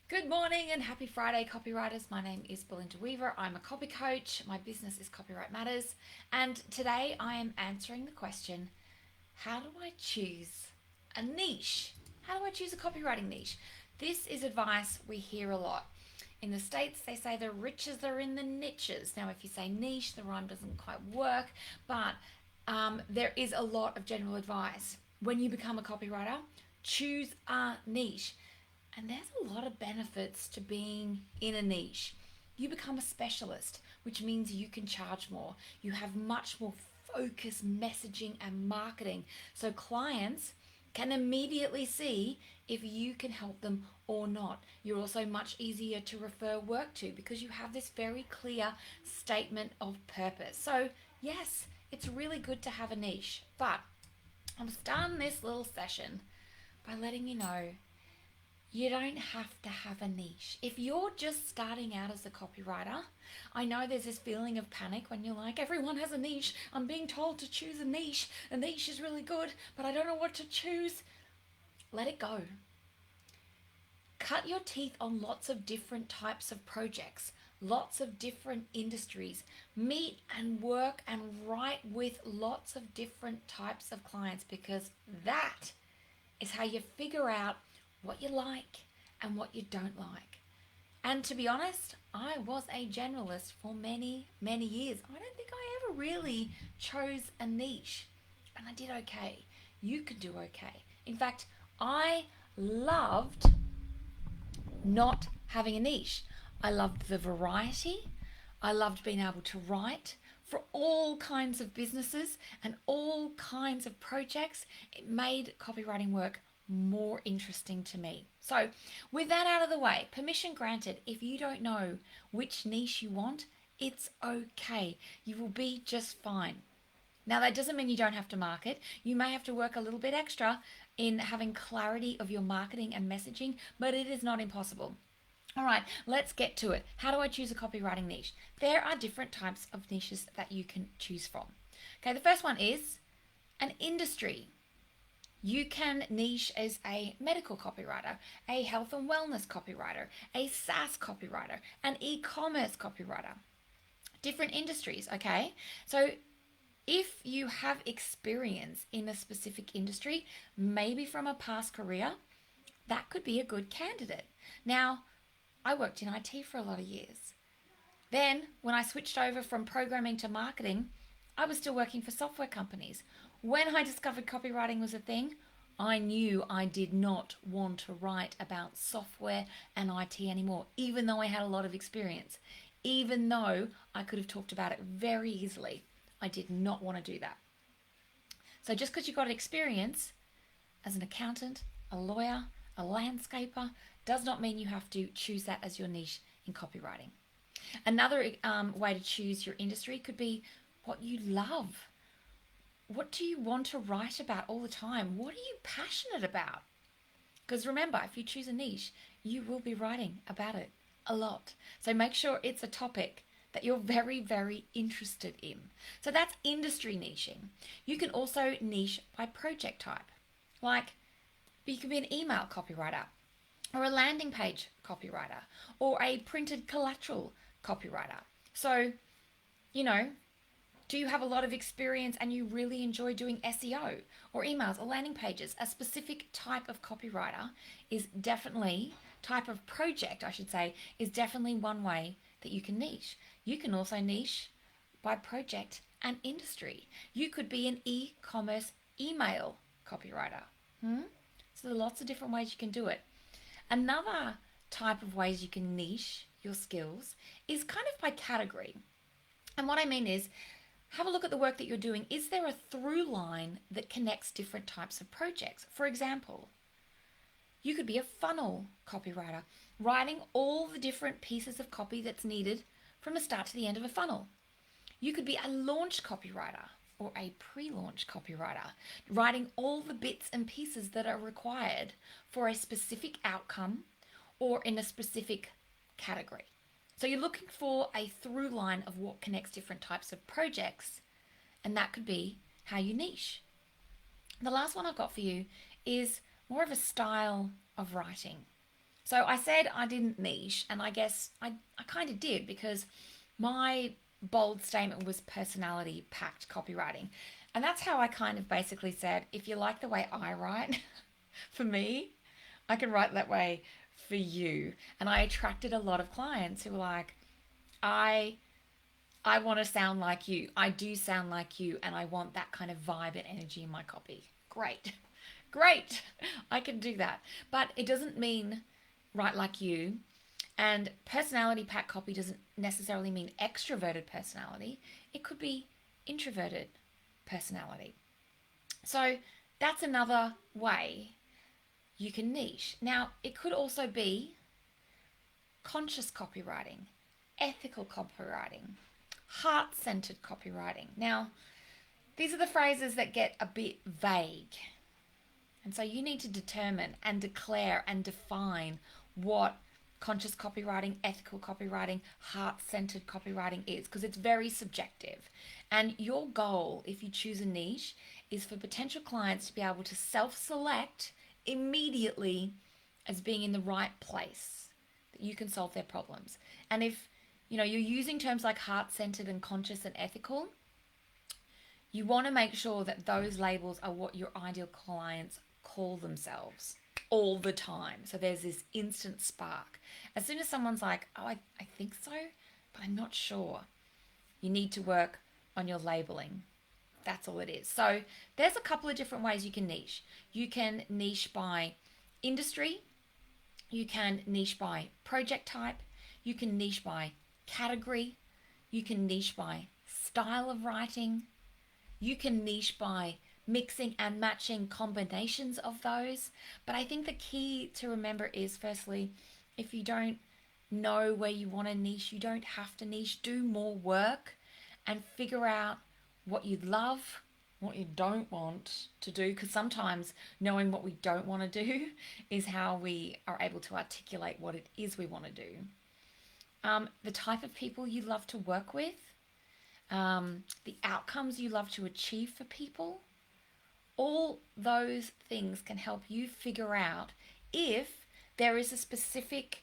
Good morning and happy Friday, copywriters. My name is Belinda Weaver. I'm a copy coach. My business is Copyright Matters. And today I am answering the question, how do I choose a niche? How do I choose a copywriting niche? This is advice we hear a lot. In the States, they say the riches are in the niches. Now, if you say niche, the rhyme doesn't quite work, but there is a lot of general advice. When you become a copywriter, choose a niche. And there's a lot of benefits to being in a niche. You become a specialist, which means you can charge more. You have much more focused messaging and marketing. So clients can immediately see if you can help them or not. You're also much easier to refer work to because you have this very clear statement of purpose. So yes, it's really good to have a niche, but I'm starting this little session by letting you know you don't have to have a niche. If you're just starting out as a copywriter, I know there's this feeling of panic when you're like, everyone has a niche. I'm being told to choose a niche. A niche is really good, but I don't know what to choose. Let it go. Cut your teeth on lots of different types of projects, lots of different industries. Meet and work and write with lots of different types of clients because that is how you figure out what you like and what you don't like. And to be honest, I was a generalist for many, many years. I don't think I ever really chose a niche, and I did okay. You could do okay. In fact, I loved not having a niche. I loved the variety. I loved being able to write for all kinds of businesses and all kinds of projects. It made copywriting work more interesting to me. So with that out of the way, permission granted. If you don't know which niche you want, it's okay. You will be just fine. Now, that doesn't mean you don't have to market. You may have to work a little bit extra in having clarity of your marketing and messaging, but it is not impossible. All right, let's get to it. How do I choose a copywriting niche? There are different types of niches that you can choose from. Okay, the first one is an industry. You can niche as a medical copywriter, a health and wellness copywriter, a SaaS copywriter, an e-commerce copywriter. Different industries, okay? So if you have experience in a specific industry, maybe from a past career, that could be a good candidate. Now, I worked in IT for a lot of years. Then, when I switched over from programming to marketing, I was still working for software companies. When I discovered copywriting was a thing, I knew I did not want to write about software and IT anymore, even though I had a lot of experience. Even though I could have talked about it very easily, I did not want to do that. So just because you got experience as an accountant, a lawyer, a landscaper, does not mean you have to choose that as your niche in copywriting. Another way to choose your industry could be what you love. What do you want to write about all the time? What are you passionate about? Because remember, if you choose a niche, you will be writing about it a lot. So make sure it's a topic that you're very, very interested in. So that's industry niching. You can also niche by project type. Like, you can be an email copywriter, or a landing page copywriter, or a printed collateral copywriter. So, do you have a lot of experience and you really enjoy doing SEO or emails or landing pages? A specific type of copywriter is definitely, type of project, I should say, is definitely one way that you can niche. You can also niche by project and industry. You could be an e-commerce email copywriter. So there are lots of different ways you can do it. Another type of ways you can niche your skills is kind of by category. And what I mean is, have a look at the work that you're doing. Is there a through line that connects different types of projects? For example, you could be a funnel copywriter, writing all the different pieces of copy that's needed from the start to the end of a funnel. You could be a launch copywriter or a pre-launch copywriter, writing all the bits and pieces that are required for a specific outcome or in a specific category. So you're looking for a through line of what connects different types of projects, and that could be how you niche. The last one I've got for you is more of a style of writing. So I said I didn't niche, and I guess I kind of did, because my bold statement was personality packed copywriting. And that's how I kind of basically said, if you like the way I write, for me, I can write that way for you. And I attracted a lot of clients who were like, I I want to sound like you. I do sound like you, and I want that kind of vibe and energy in my copy. Great. Great. I can do that. But it doesn't mean write like you. And personality pack copy doesn't necessarily mean extroverted personality. It could be introverted personality. So that's another way you can niche. Now, it could also be conscious copywriting, ethical copywriting, heart-centered copywriting. Now, these are the phrases that get a bit vague. And so you need to determine and declare and define what conscious copywriting, ethical copywriting, heart-centered copywriting is, because it's very subjective. And your goal, if you choose a niche, is for potential clients to be able to self-select immediately as being in the right place, that you can solve their problems. And if you're using terms like heart-centered and conscious and ethical, you want to make sure that those labels are what your ideal clients call themselves all the time. So there's this instant spark. As soon as someone's like, oh, I think so, but I'm not sure, you need to work on your labeling. That's all it is. So there's a couple of different ways you can niche. You can niche by industry. You can niche by project type. You can niche by category. You can niche by style of writing. You can niche by mixing and matching combinations of those. But I think the key to remember is, firstly, if you don't know where you want to niche, you don't have to niche. Do more work and figure out what you love, what you don't want to do, because sometimes knowing what we don't want to do is how we are able to articulate what it is we want to do. The type of people you love to work with, the outcomes you love to achieve for people, all those things can help you figure out if there is a specific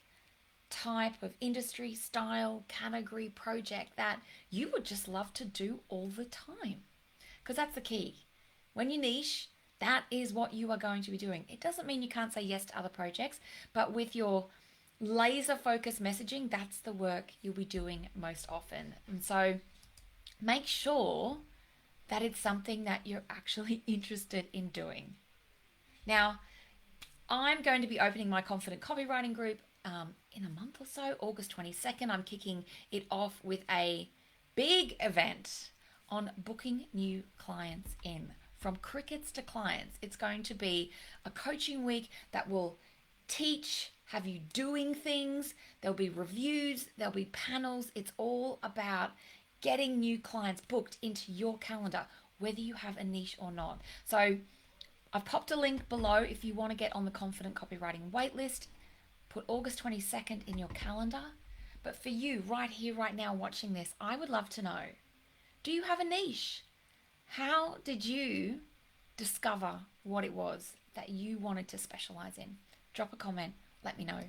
type of industry, style, category, project that you would just love to do all the time. Because that's the key. When you niche, that is what you are going to be doing. It doesn't mean you can't say yes to other projects, but with your laser focused messaging, that's the work you'll be doing most often. And so make sure that it's something that you're actually interested in doing. Now, I'm going to be opening my Confident Copywriting group in a month or so, August 22nd. I'm kicking it off with a big event on booking new clients in, from crickets to clients. It's going to be a coaching week that will teach, have you doing things. There'll be reviews, there'll be panels. It's all about getting new clients booked into your calendar, whether you have a niche or not. So I've popped a link below if you want to get on the Confident Copywriting waitlist. Put August 22nd in your calendar. But for you, right here, right now, watching this, I would love to know, do you have a niche? How did you discover what it was that you wanted to specialize in? Drop a comment, let me know.